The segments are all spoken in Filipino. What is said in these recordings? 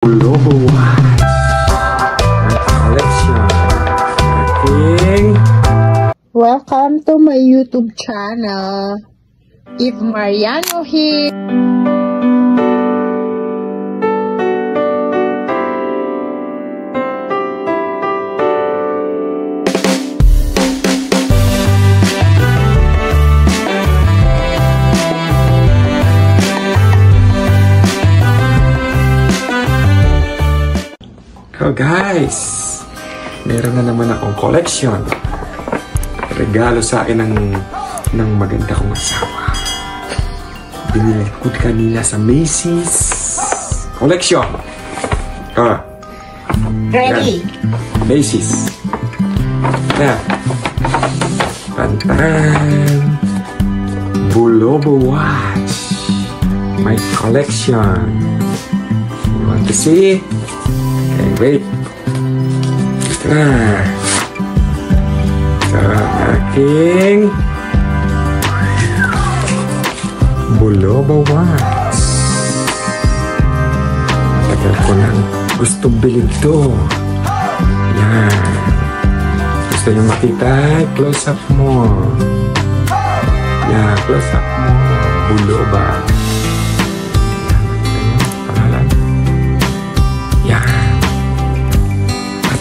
Global Watch collection. Aking welcome to my YouTube channel. Eve Mariano here. So guys, meron na naman akong collection. Regalo sa akin ng maganda kong asawa. Binili ko kanina sa Macy's collection. Ready? Yan. Macy's. Yan. Pantan. Global Watch. My collection. You want to see? Okay, wait. Ito na. Sa aking Global Watch. Tagal ko nang gustong bilhin to. Yan. Gusto nyo makita? Close up mo. Yan, close up mo. Global.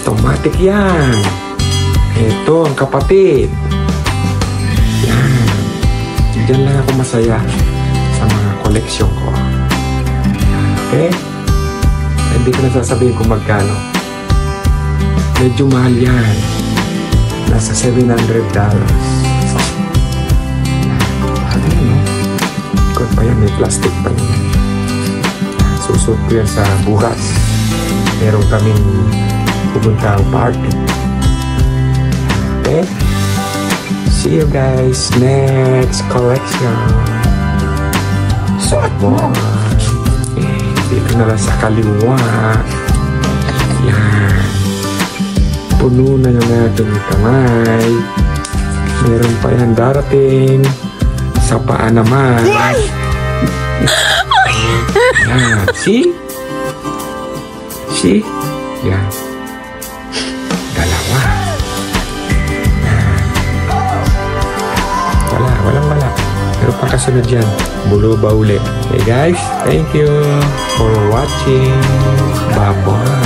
Automatic yan. Ito ang kapatid. Yan. Diyan lang ako masaya sa mga koleksyon ko. Okay? Hindi ko nasasabihin kung magkano. Medyo mahal yan. Nasa $700. Ano yun, no? Ikot pa yan. May plastic pa yun. Susuot ko yan sa bukas. Meron kaming pupunta ang party. Okay? See you guys next collection. So more. Dito na lang sa kaliwa. Yan. Puno na natin yung kamay. Meron pa yan darating. Sa paa naman. Yan. See? See? Yan. Dalawa. Walang. Pero pang kasunod dyan, bulo ba uli? Okay guys, thank you for watching. Bye-bye.